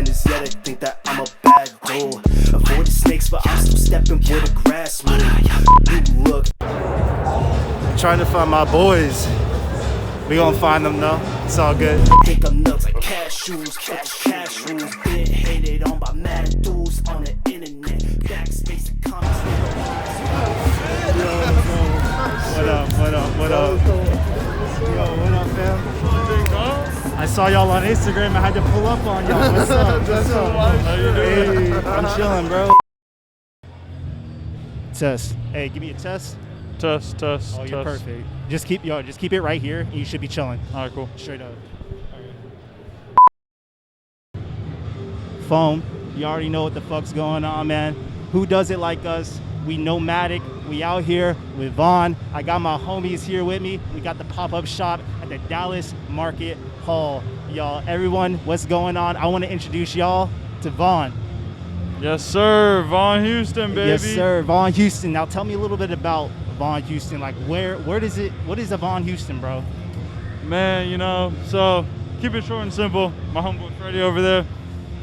energetic, think that I'm a bad dude. Avoid the snakes, but I'm still stepping where the grass moves. You look. Trying to find my boys. We gonna find them though. It's all good. Think I'm nuts like cashews, cash rules. Been hated on by mad dudes on the internet. Backspace the comments. What up? Yo, what up, fam? I saw y'all on Instagram. I had to pull up on y'all. What's up? How you doing? Hey, I'm chilling, bro. Test. Hey, give me a test. Test. Oh, you're perfect. Just keep it right here, and you should be chilling. All right, cool. Straight up. Foam, you already know what the fuck's going on, man. Who does it like us? We nomadic. We out here with Vaughan. I got my homies here with me. We got the pop-up shop at the Dallas Market Hall. Y'all, everyone, what's going on? I want to introduce y'all to Vaughan. Yes, sir. Vaughan Houston, baby. Yes, sir. Vaughan Houston. Now, tell me a little bit about Vaughan Houston. Like, what is a Vaughan Houston, bro? Man, you know, so keep it short and simple. My homeboy Freddie over there,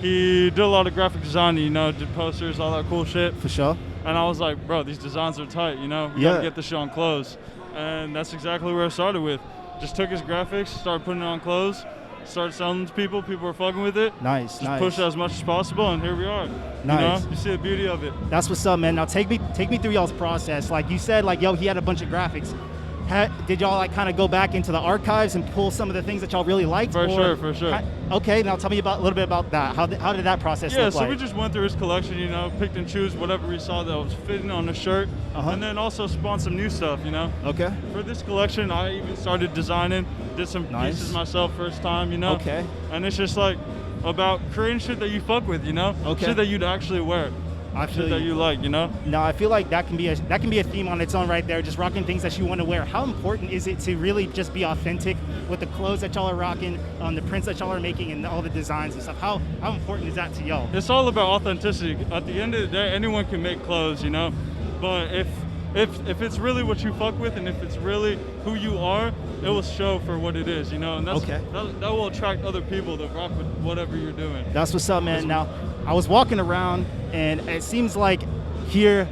he did a lot of graphic design, you know, did posters, all that cool shit. For sure. And I was like, bro, these designs are tight, you know? We gotta get this shit on clothes. And that's exactly where I started with. Just took his graphics, started putting it on clothes, started selling to people. People were fucking with it. Nice. Pushed it as much as possible, and here we are. Nice. You know? You see the beauty of it. That's what's up, man. Now take me through y'all's process. Like you said, like, yo, he had a bunch of graphics. Did y'all like kind of go back into the archives and pull some of the things that y'all really liked? For sure. Okay, now tell me a little bit about that. How did that process look like? Yeah, so we just went through his collection, you know, picked and choose whatever we saw that was fitting on the shirt, and then also spawned some new stuff, you know. Okay. For this collection, I even started designing, did some pieces myself first time, you know. Okay. And it's just like about creating shit that you fuck with, you know. Okay. Shit that you'd actually wear. I feel shit that you like, you know. No, I feel like that can be a theme on its own right there. Just rocking things that you want to wear. How important is it to really just be authentic with the clothes that y'all are rocking, the prints that y'all are making, and all the designs and stuff? How important is that to y'all? It's all about authenticity. At the end of the day, anyone can make clothes, you know. But if it's really what you fuck with, and if it's really who you are, it will show for what it is, you know. And that's that will attract other people that rock with whatever you're doing. That's what's up, man. Now, I was walking around, and it seems like here,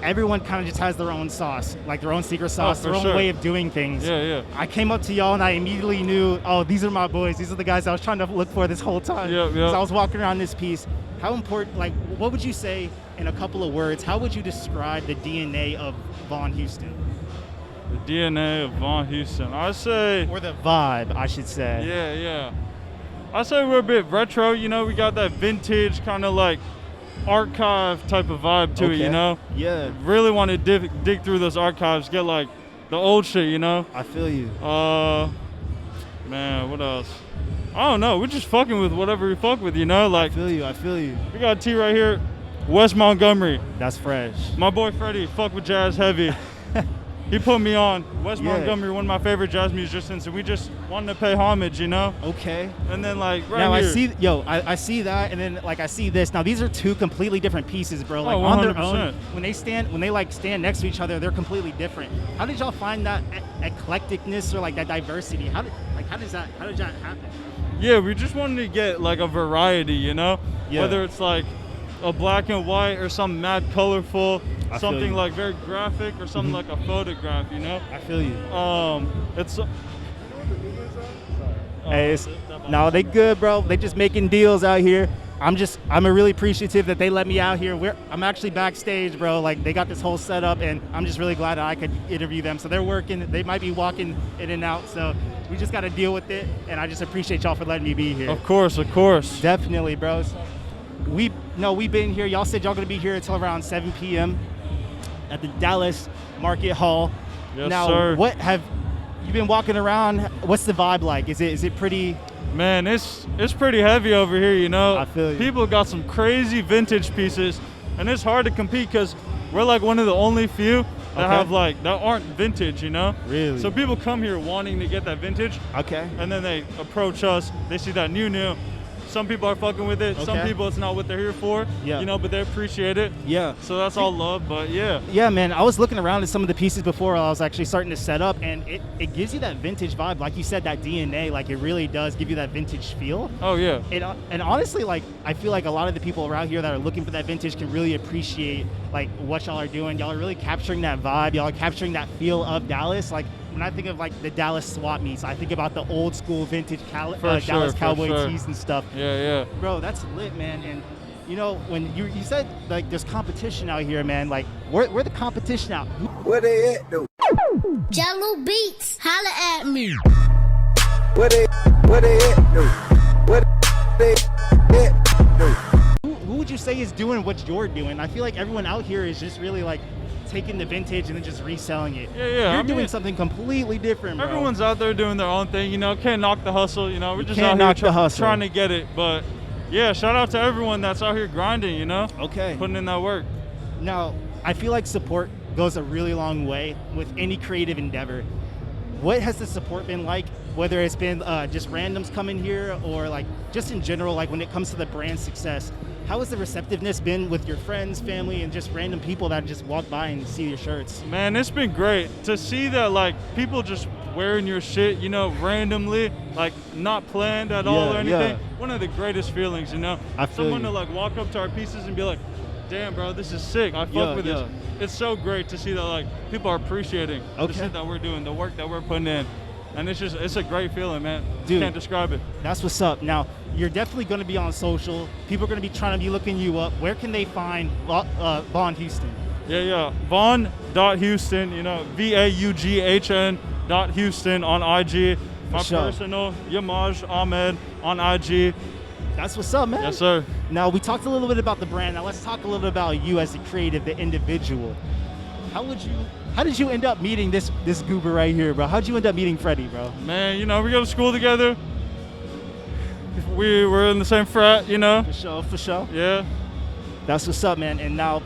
everyone kind of just has their own sauce, like their own secret sauce, their own way of doing things. Yeah. I came up to y'all, and I immediately knew, oh, these are my boys. These are the guys I was trying to look for this whole time. Yeah. So I was walking around this piece. How important, like, what would you say in a couple of words? How would you describe the DNA of Vaughan Houston? The DNA of Vaughan Houston, I say. Or the vibe, I should say. Yeah. I say we're a bit retro, you know. We got that vintage kind of like archive type of vibe to it, you know. Yeah. Really want to dig through those archives, get like the old shit, you know. I feel you. Man, what else? I don't know. We're just fucking with whatever we fuck with, you know. Like, I feel you. We got a tee right here, West Montgomery. That's fresh. My boy Freddie, fuck with jazz heavy. He put me on. West Montgomery, one of my favorite jazz musicians, and we just wanted to pay homage, you know. Okay. And then like now here. I see that, and then like I see this. Now these are two completely different pieces, bro. Like 100%. on their own, when they stand next to each other, they're completely different. How did y'all find that eclecticness or like that diversity? How did that happen? Yeah, we just wanted to get like a variety, you know. Yeah. Whether it's like a black and white or something mad colorful, something like very graphic or something like a photograph, you know. I feel you. It's. Hey, no, they good, bro. They just making deals out here. I'm really appreciative that they let me out here. I'm actually backstage, bro. Like, they got this whole setup, and I'm just really glad that I could interview them. So they're working. They might be walking in and out. So we just got to deal with it. And I just appreciate y'all for letting me be here. Of course. Definitely, bro. So we've been here. Y'all said y'all gonna be here until around 7 p.m. at the Dallas Market Hall. Yes, now, sir. What have you been walking around? What's the vibe like? Is it pretty? Man, it's pretty heavy over here, you know. I feel you. People got some crazy vintage pieces, and it's hard to compete because we're like one of the only few that have like that aren't vintage, you know. Really? So people come here wanting to get that vintage. Okay. And then they approach us. They see that new, some people are fucking with it. Some Okay. people, it's not what they're here for. Yeah. You know, but they appreciate it. Yeah. So that's all love. But yeah. Yeah, man. I was looking around at some of the pieces before I was actually starting to set up, and it gives you that vintage vibe. Like you said, that DNA, like it really does give you that vintage feel. Oh yeah. And honestly, like I feel like a lot of the people around here that are looking for that vintage can really appreciate like what y'all are doing. Y'all are really capturing that vibe. Y'all are capturing that feel of Dallas. Like when I think of like the Dallas swap meets, I think about the old school vintage Dallas Cowboy tees and stuff. Yeah, yeah. Bro, that's lit, man. And you know, when you said like there's competition out here, man, like where the competition out? Where they at though? Jello Beats, holla at me. Where they at though? Where they at though? Who would you say is doing what you're doing? I feel like everyone out here is just really like taking the vintage and then just reselling it. Yeah, yeah. You're doing something completely different, bro. Everyone's out there doing their own thing, you know. Can't knock the hustle, you know. We're just can't out knock here the hustle. trying to get it. But yeah, shout out to everyone that's out here grinding, you know. Okay. Putting in that work. Now, I feel like support goes a really long way with any creative endeavor. What has the support been like? Whether it's been just randoms coming here or like just in general, like when it comes to the brand success, how has the receptiveness been with your friends, family, and just random people that just walk by and see your shirts? Man, it's been great to see that, like, people just wearing your shit, you know, randomly, like not planned at all or anything. Yeah. One of the greatest feelings, you know. I feel Someone you. to like walk up to our pieces and be like, damn, bro, this is sick. I fuck with this. It's so great to see that like people are appreciating the shit that we're doing, the work that we're putting in. And it's a great feeling, man. Dude, can't describe it. That's what's up. Now, you're definitely going to be on social. People are going to be trying to be looking you up. Where can they find Vaughan Houston? Yeah. Vaughan.Houston, you know, VAUGHN.Houston on IG. My personal, Yamaj Ahmed on IG. That's what's up, man. Yes, sir. Now, we talked a little bit about the brand. Now, let's talk a little bit about you as a creative, the individual. How did you end up meeting this goober right here, bro? How'd you end up meeting Freddie, bro? Man, you know, we go to school together. We were in the same frat, you know. For sure. Yeah. That's what's up, man. And now,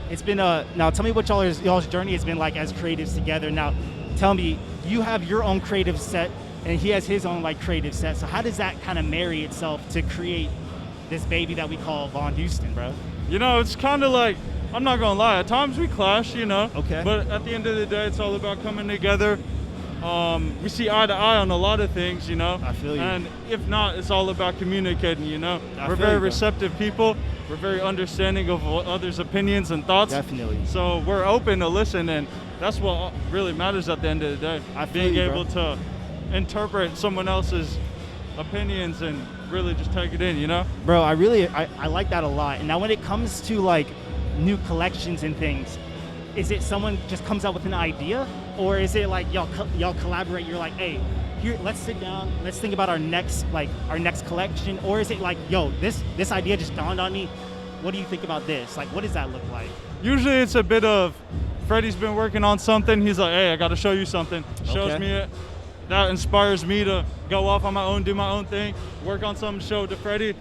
it's been now tell me what y'all's journey has been like as creatives together. Now, tell me, you have your own creative set, and he has his own like creative set. So how does that kind of marry itself to create this baby that we call Vaughan Houston, bro? You know, it's kind of like, I'm not gonna lie, at times we clash, you know. Okay. But at the end of the day, it's all about coming together. We see eye to eye on a lot of things, you know. I feel you. And if not, it's all about communicating, you know. We're feel very you, bro. receptive people. We're very understanding of others' opinions and thoughts. Definitely. So we're open to listen, and that's what really matters at the end of the day. I feel Being you, able bro. to interpret someone else's opinions and really just take it in, you know. Bro, I like that a lot. And now when it comes to like new collections and things, is it someone just comes up with an idea, or is it like y'all collaborate? You're like, hey, here, let's sit down, let's think about our next collection, or is it like, yo, this idea just dawned on me. What do you think about this? Like, what does that look like? Usually it's a bit of Freddie's been working on something. He's like, hey, I got to show you something. Shows me it. That inspires me to go off on my own, do my own thing, work on something, show it to Freddie,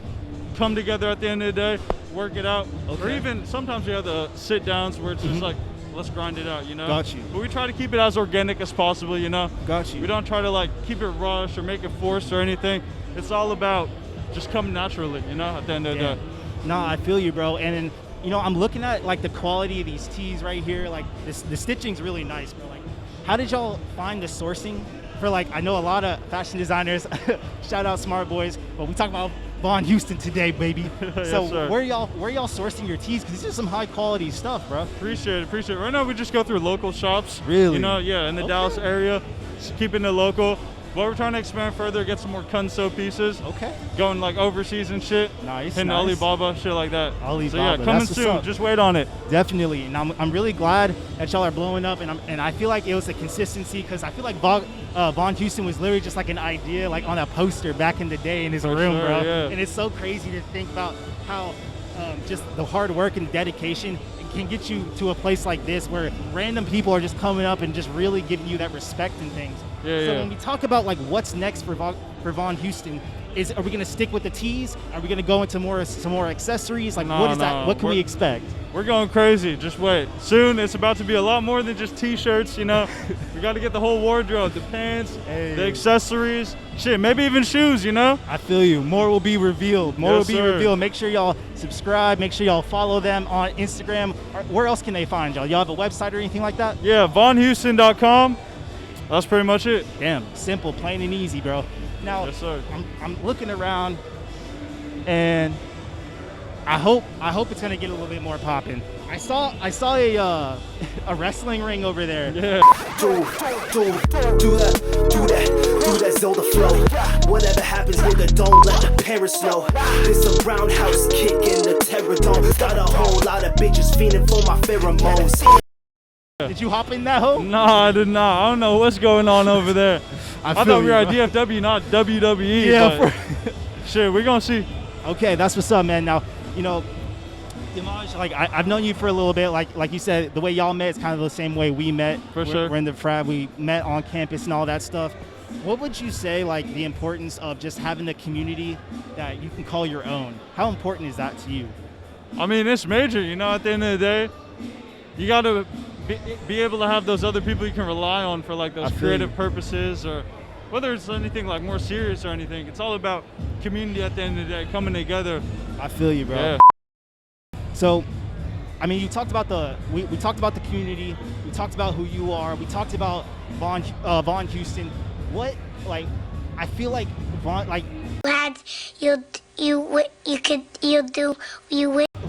come together at the end of the day, work it out. Or even sometimes we have the sit downs where it's just like, let's grind it out, you know? Got you. But we try to keep it as organic as possible, you know? Got you. We don't try to like keep it rushed or make it forced or anything. It's all about just coming naturally, you know, at the end of the day. No, I feel you, bro. And then, you know, I'm looking at like the quality of these tees right here. Like the stitching's really nice, bro. Like, how did y'all find the sourcing for like, I know a lot of fashion designers, shout out Smart Boys, but we talk about Vaughan Houston today, baby. So Yes, where y'all sourcing your tees? Because these are some high quality stuff, bro. Appreciate it. Right now we just go through local shops. Really? You know, yeah, in the Dallas area, just keeping it local. But we're trying to expand further, get some more cut-and-sew pieces. Okay. Going like overseas and shit. Nice. Hitting Alibaba, shit like that. Alibaba. So yeah, coming That's what's soon. up. Just wait on it. Definitely, and I'm really glad that y'all are blowing up, and I feel like it was a consistency, because I feel like Vaughan Houston was literally just like an idea, like on a poster back in the day in his room, sure, bro. yeah. And it's so crazy to think about how just the hard work and dedication can get you to a place like this where random people are just coming up and just really giving you that respect and things. Yeah, so yeah. when we talk about like what's next for Vaughan Houston, are we gonna stick with the tees? Are we gonna go into some more accessories? Like what is that? What can we expect? We're going crazy. Just wait. Soon it's about to be a lot more than just t-shirts, you know. We got to get the whole wardrobe, the pants, the accessories, shit, maybe even shoes, you know. I feel you. More will be revealed. More Yes, will be sir. revealed. Make sure y'all subscribe. Make sure y'all follow them on Instagram. Where else can they find y'all? Y'all have a website or anything like that? Yeah, VaughanHouston.com. That's pretty much it. Damn, simple, plain and easy, bro. Now, Yes, sir. I'm looking around, and I hope it's gonna get a little bit more popping. I saw a wrestling ring over there. Yeah. Do that Zelda flow. Whatever happens, nigga, don't let the parents know. It's a roundhouse kick in the terror dome. Got a whole lot of bitches fiending for my pheromones. Did you hop in that hole? No, I did not. I don't know what's going on over there. I feel thought we you, were at bro. DFW, not WWE. Yeah. But shit, we're gonna see. Okay, that's what's up, man. Now, you know, Dimaj, like I've known you for a little bit. Like you said, the way y'all met is kind of the same way we met. For sure. We're in the frat. We met on campus and all that stuff. What would you say, like, the importance of just having a community that you can call your own? How important is that to you? I mean, it's major, you know, at the end of the day. You gotta be able to have those other people you can rely on for like those creative purposes, or whether it's anything like more serious or anything. It's all about community at the end of the day, coming together. I feel you, bro. Yeah. So, I mean, you talked about we talked about the community. We talked about who you are. We talked about Vaughan Houston. What, like, I feel like Vaughan, like, Lads, you win.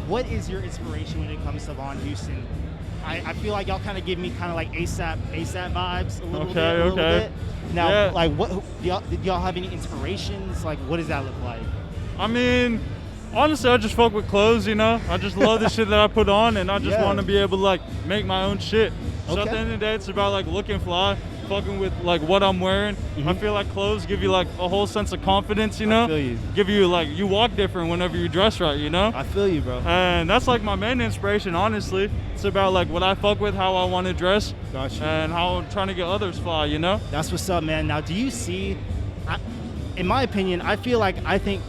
what is your inspiration when it comes to Vaughan Houston? I feel like y'all kind of give me kind of like ASAP vibes a little bit. Now, Yeah. like, do y'all have any inspirations? Like, what does that look like? I mean, honestly, I just fuck with clothes, you know. I just love the shit that I put on, and I just want to be able to like make my own shit. So at the end of the day, it's about like looking fly, fucking with like what I'm wearing. I feel like clothes give you like a whole sense of confidence, you know. I feel you. Give you like, you walk different whenever you dress right, you know. I feel you, bro. And that's like my main inspiration, honestly. It's about like what I fuck with, how I want to dress, Gotcha. and how I'm trying to get others fly, you know. That's what's up, man. Now, do you see? In my opinion, I think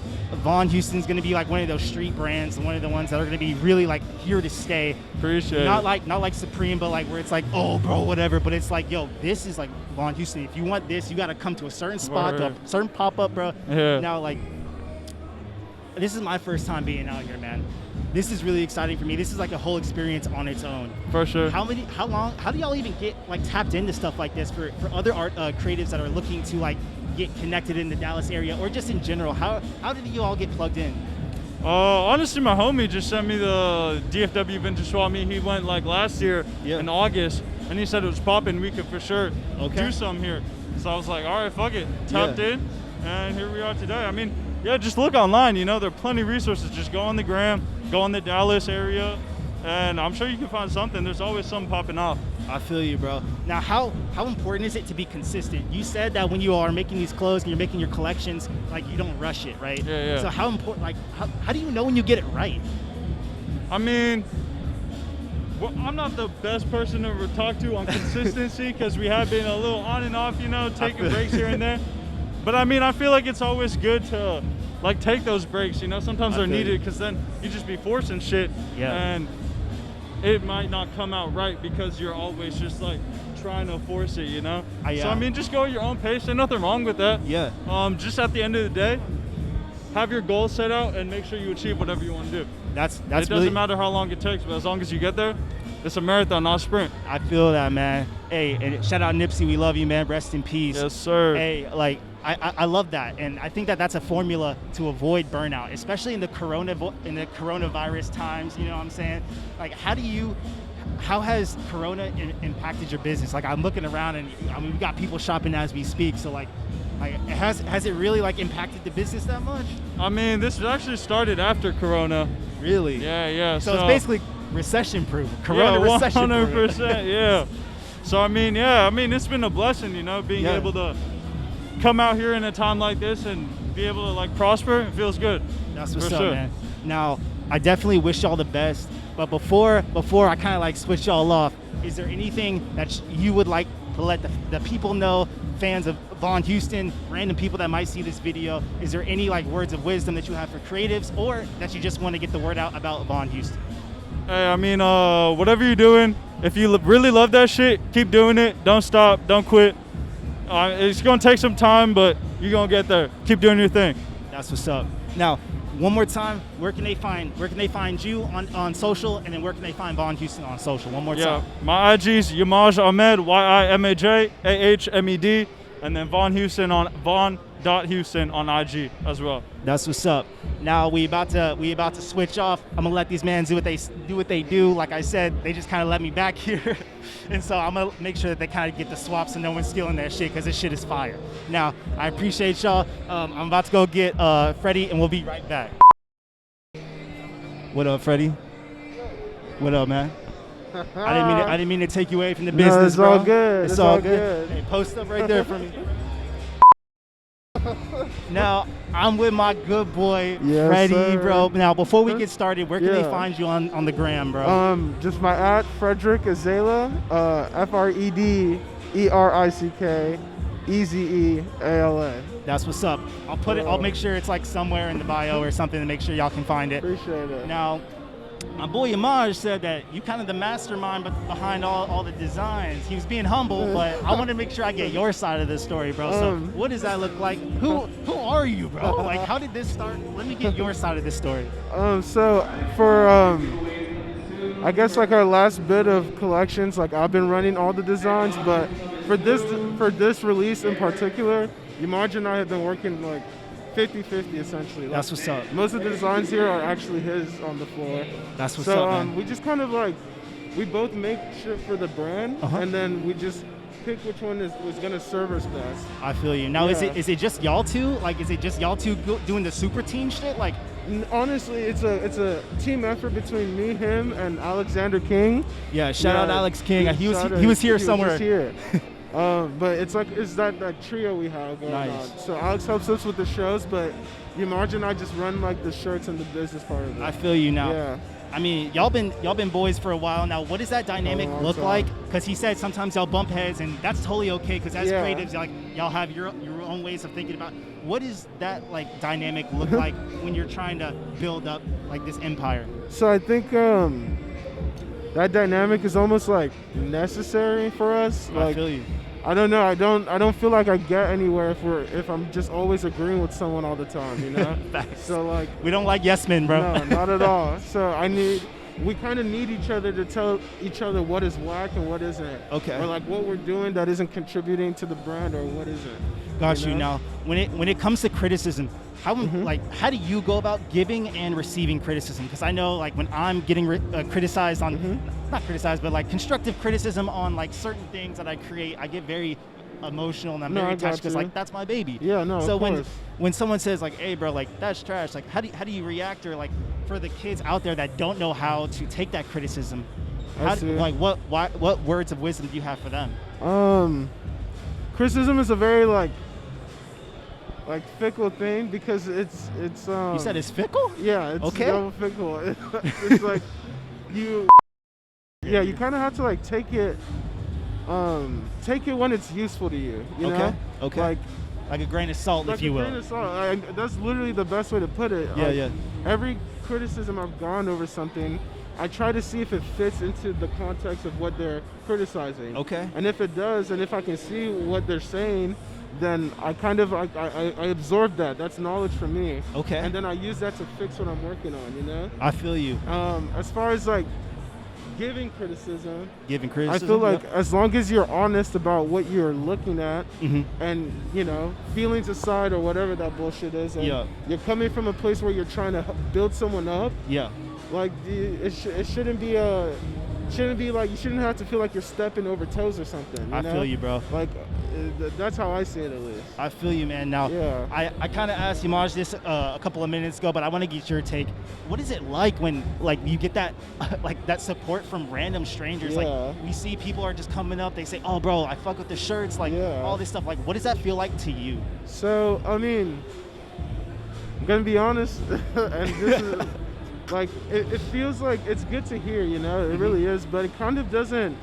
Vaughan Houston's gonna be like one of those street brands, one of the ones that are gonna be really like here to stay. Appreciate it. Not like Supreme, but like where it's like, oh, bro, whatever. But it's like, yo, this is like Vaughan Houston. If you want this, you gotta come to a certain spot, to a certain pop up, bro. Yeah. Now, like, this is my first time being out here, man. This is really exciting for me. This is like a whole experience on its own. For sure. How do y'all even get like tapped into stuff like this for other art creatives that are looking to like get connected in the Dallas area or just in general? How did you all get plugged in? Honestly, my homie just sent me the DFW Vintage Swap Meet. He went like last year in August, and he said it was popping. We could for sure do some here. So I was like, all right, fuck it. Tapped in, and here we are today. I mean, yeah, just look online. You know, there are plenty of resources. Just go on the gram, go on the Dallas area, and I'm sure you can find something. There's always something popping off. I feel you, bro. Now, how important is it to be consistent? You said that when you are making these clothes and you're making your collections, like, you don't rush it, right? Yeah. So how important, like, how do you know when you get it right? I mean, well, I'm not the best person to talk to on consistency because we have been a little on and off, you know, taking breaks here and there. But I mean, I feel like it's always good to like take those breaks, you know. Sometimes they're needed because then you just be forcing shit, and it might not come out right because you're always just like trying to force it, you know. So I mean, just go at your own pace. There's nothing wrong with that. Yeah. Just at the end of the day, have your goals set out and make sure you achieve whatever you want to do. That's it doesn't matter how long it takes, but as long as you get there, it's a marathon, not a sprint. I feel that, man. Hey, and shout out Nipsey, we love you, man. Rest in peace. Yes, sir. Hey, like, I love that, and I think that that's a formula to avoid burnout, especially in the coronavirus times. You know what I'm saying? Like, how has Corona impacted your business? Like, I'm looking around, and I mean, we got people shopping as we speak. So like has it really like impacted the business that much? I mean, this actually started after Corona. Really? Yeah. So it's basically recession-proof. Corona recession-proof. 100%. Yeah. So I mean, it's been a blessing, you know, being able to come out here in a time like this and be able to like prosper. It feels good. That's what's up, man. Now, I definitely wish y'all the best. But before I kind of like switch y'all off, is there anything that you would like to let the people know, fans of Vaughan Houston, random people that might see this video? Is there any like words of wisdom that you have for creatives, or that you just want to get the word out about Vaughan Houston? Hey, I mean, whatever you're doing, if you really love that shit, keep doing it. Don't stop. Don't quit. It's gonna take some time, but you're gonna get there. Keep doing your thing. That's what's up. Now, one more time, where can they find you on social, and then where can they find Vaughan Houston on social? One more time. My IG's Yimaj Ahmed, Yimaj Ahmed, and then Vaughan Houston on Vaughan.Houston on IG as well. That's what's up. Now we about to switch off. I'm gonna let these men do what they do. Like I said, they just kind of let me back here, and so I'm gonna make sure that they kind of get the swaps and no one's stealing that shit, because this shit is fire. Now I appreciate y'all. I'm about to go get Freddie, and we'll be right back. What up, Freddie? What up, man? I didn't mean to take you away from the business, no, it's bro. all good. It's all good. Hey, post up right there for me. Now, I'm with my good boy, Yes, Freddie, sir. bro. Now, before we get started, where can they find you on the gram, bro? Just my @Frederick Azela, FREDERICK EZEALA. That's what's up. I'll make sure it's like somewhere in the bio or something to make sure y'all can find it. Appreciate it. Now, my boy Yimaj said that you kind of the mastermind behind all the designs. He was being humble, but I want to make sure I get your side of the story, bro. So what does that look like? Who are you, bro? Like, how did this start? Let me get your side of this story. So for I guess like our last bit of collections, like I've been running all the designs, but for this release in particular, Yimaj and I have been working like 50-50 essentially. That's what's up. Most of the designs here are actually his on the floor. That's what's up, man. We just kind of like, we both make shit for the brand, and then we just pick which one was gonna serve us best. I feel you. Now, is it just y'all two? Like, is it just y'all two doing the super team shit? Like, honestly, it's a team effort between me, him, and Alexander King. Yeah, shout out Alex King. He was here somewhere. He was here. But it's that trio we have going on. So Alex helps us with the shows, but Yimaj and I just run like the shirts and the business part of it. I feel you now. Yeah. I mean, y'all been boys for a while now. What does that dynamic look like? Because he said sometimes y'all bump heads, and that's totally okay. Because as creatives, like y'all have your own ways of thinking about. What does that like dynamic look like when you're trying to build up like this empire? So I think that dynamic is almost like necessary for us. Like, I feel you. I don't know. I don't feel like I get anywhere if I'm just always agreeing with someone all the time, you know? So like, we don't like yes men, bro. No, not at all. So we kind of need each other to tell each other what is whack and what isn't. Okay. Or like what we're doing that isn't contributing to the brand or what isn't. Got you. Now, when it comes to criticism, how do you go about giving and receiving criticism? Because I know like when I'm getting criticized on, not criticized, but like constructive criticism on like certain things that I create, I get very emotional and I'm very attached because like that's my baby. Yeah, no. So of course. when someone says like, "Hey, bro, like that's trash," like how do you react? Or like for the kids out there that don't know how to take that criticism, what words of wisdom do you have for them? Criticism is a very like fickle thing because it's You said it's fickle? Yeah, it's okay. Fickle. It's like you kind of have to like take it when it's useful to you. You know? Okay. Like a grain of salt, if you will. Like a grain of salt. That's literally the best way to put it. Yeah. Every criticism I've gone over something, I try to see if it fits into the context of what they're criticizing. Okay. And if it does, and if I can see what they're saying, then I absorb that. That's knowledge for me. Okay. And then I use that to fix what I'm working on, you know? I feel you. As far as like giving criticism, I feel like as long as you're honest about what you're looking at, and you know, feelings aside or whatever that bullshit is, and you're coming from a place where you're trying to build someone up. Yeah. Like it shouldn't be like you shouldn't have to feel like you're stepping over toes or something. You know? feel you, bro. Like that's how I see it at least. I feel you, man. Now, I kind of asked Yimaj this a couple of minutes ago, but I want to get your take. What is it like when like you get that like that support from random strangers? Like we see people are just coming up, they say, "Oh, bro, I fuck with the shirts," like all this stuff. Like, what does that feel like to you? So I mean, I'm gonna be honest, and this is. Like, it feels like it's good to hear, you know, it really is, but it kind of doesn't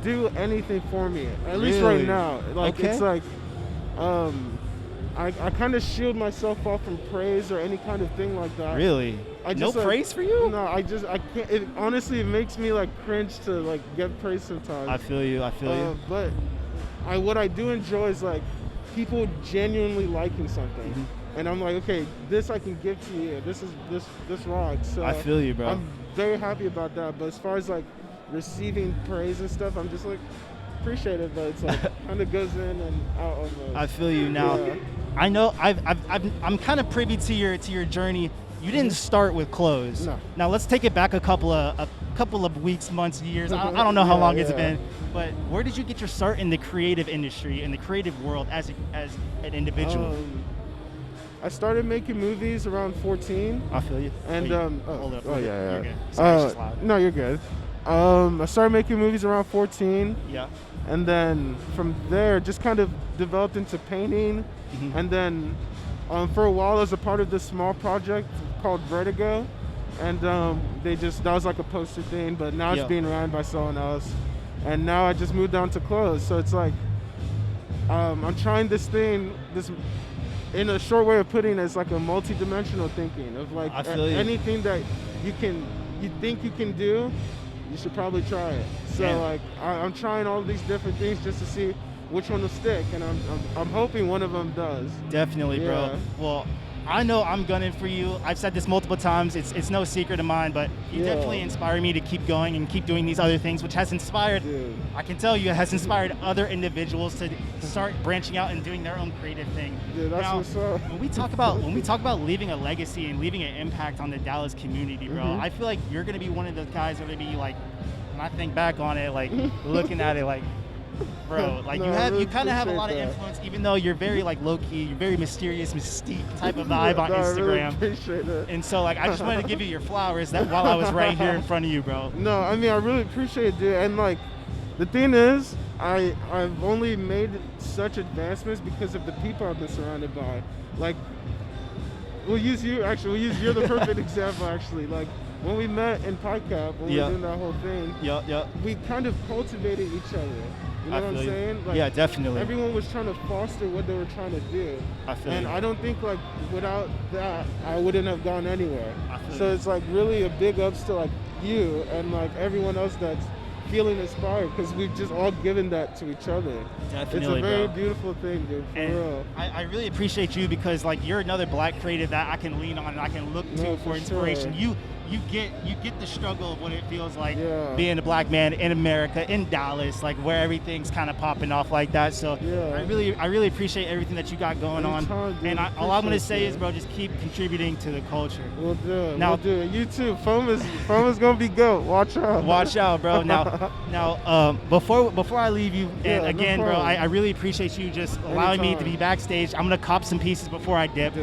do anything for me, at least right now. Like it's like I kind of shield myself off from praise or any kind of thing like that. Really? No praise for you? No, I can't. It, honestly, it makes me like cringe to like get praise sometimes. I feel you. But what I do enjoy is like people genuinely liking something, and I'm like, okay, this I can give to you. This rocks. So I feel you, bro. I'm very happy about that. But as far as like receiving praise and stuff, I'm just like appreciate it, but it's like kind of goes in and out almost. I feel you now. Yeah. I know I'm kind of privy to your journey. You didn't start with clothes. No. Now let's take it back a couple of weeks, months, years. I don't know how long it's been, but where did you get your start in the creative industry, in the creative world as an individual? I started making movies around 14. I feel you. And hold up. yeah. You're good. Sorry, it's just loud. No, you're good. I started making movies around 14. Yeah. And then from there, just kind of developed into painting. And then for a while, I was a part of this small project called Vertigo. And that was like a poster thing, but now it's being ran by someone else. And now I just moved on to clothes. So it's like, I'm trying this in a short way of putting it, it's like a multi-dimensional thinking of like anything that you think you can do, you should probably try it. So like I'm trying all these different things just to see which one will stick, and I'm hoping one of them does. Definitely, bro. Well, I know I'm gunning for you. I've said this multiple times. It's no secret of mine, but you definitely inspire me to keep going and keep doing these other things, which has inspired, I can tell you, it has inspired other individuals to start branching out and doing their own creative thing. Yeah, that's now, what's up. when we talk about leaving a legacy and leaving an impact on the Dallas community, bro, I feel like you're gonna be one of those guys that are gonna be like, when I think back on it, like looking at it like, bro, like you kind of have a lot of influence, even though you're very like low key, you're very mysterious, mystique type of vibe on Instagram. I really appreciate that. And so like I just wanted to give you your flowers that while I was right here in front of you, bro. No, I mean I really appreciate it, dude. And like the thing is, I've only made such advancements because of the people I've been surrounded by. Like we'll use you're the perfect example actually. Like when we met in PyCap, when we were doing that whole thing, we kind of cultivated each other. You know what I'm saying? Like, yeah, definitely. Everyone was trying to foster what they were trying to do. I don't think like without that I wouldn't have gone anywhere. So it's like really a big ups to like you and like everyone else that's feeling inspired, because we've just all given that to each other. Definitely, it's a very beautiful thing, dude. For real. I really appreciate you because like you're another black creative that I can lean on and I can look to for inspiration. Sure. You get the struggle of what it feels like being a black man in America, in Dallas, like where everything's kind of popping off like that. So I really appreciate everything that you got going on. And all I'm gonna say is, bro, just keep contributing to the culture. We'll do it. We'll do it. You too. FOMA's gonna be good. Watch out. Watch out, bro. Now, before I leave you, and again, bro, I really appreciate you just allowing me to be backstage. I'm gonna cop some pieces before I dip.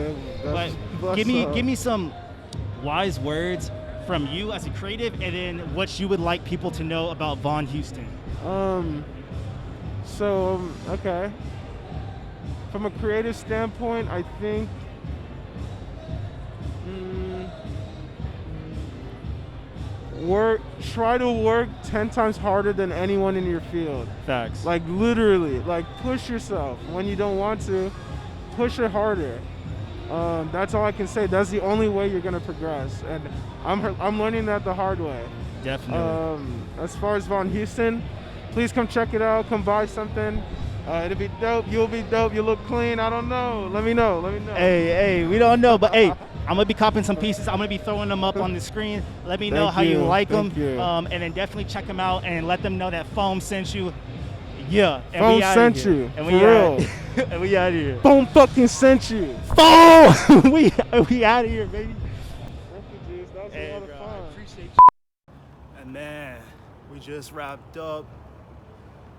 But give me some wise words from you as a creative, and then what you would like people to know about Vaughan Houston. Okay. From a creative standpoint, I think try to work 10 times harder than anyone in your field. Facts. Like literally, like push yourself. When you don't want to, push it harder. That's all I can say. That's the only way you're gonna progress, and I'm learning that the hard way. Definitely. As far as Vaughan Houston, please come check it out. Come buy something. It'll be dope. You'll be dope. You look clean. I don't know. Let me know. Hey, we don't know, but hey, I'm gonna be copping some pieces. I'm gonna be throwing them up on the screen. Let me know how you like them, and then definitely check them out and let them know that Foam sent you. Yeah, and Foam sent you. And for real. And we out of here. Foam fucking sent you. Foam! we out of here, baby. Thank you, Juice. That was a lot of fun. I appreciate you. And man, we just wrapped up.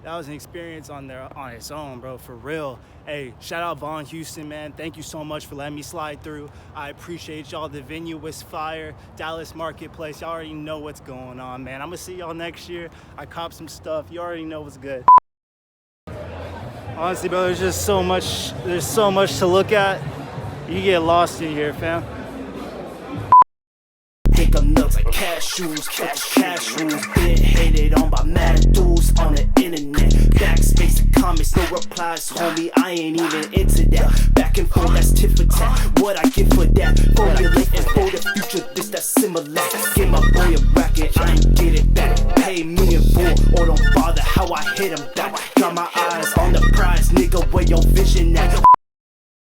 That was an experience on its own, bro, for real. Hey, shout out Vaughan Houston, man. Thank you so much for letting me slide through. I appreciate y'all. The venue was fire. Dallas Marketplace, y'all already know what's going on, man. I'm gonna see y'all next year. I copped some stuff. You already know what's good. Honestly, bro, there's so much to look at. You get lost in here, fam. Think I'm nuts like cashews, cash rules. Been hated on by mad dudes on the internet. Backspace and comments, no replies, homie. I ain't even into that. Back and forth, that's tit for tat. What I get for that? Formulating for the future, this that similar. Give my boy a bracket, I ain't get it back. Pay me in full, or don't bother how I hit him back. Got my eyes on the prize, nigga, where your vision at?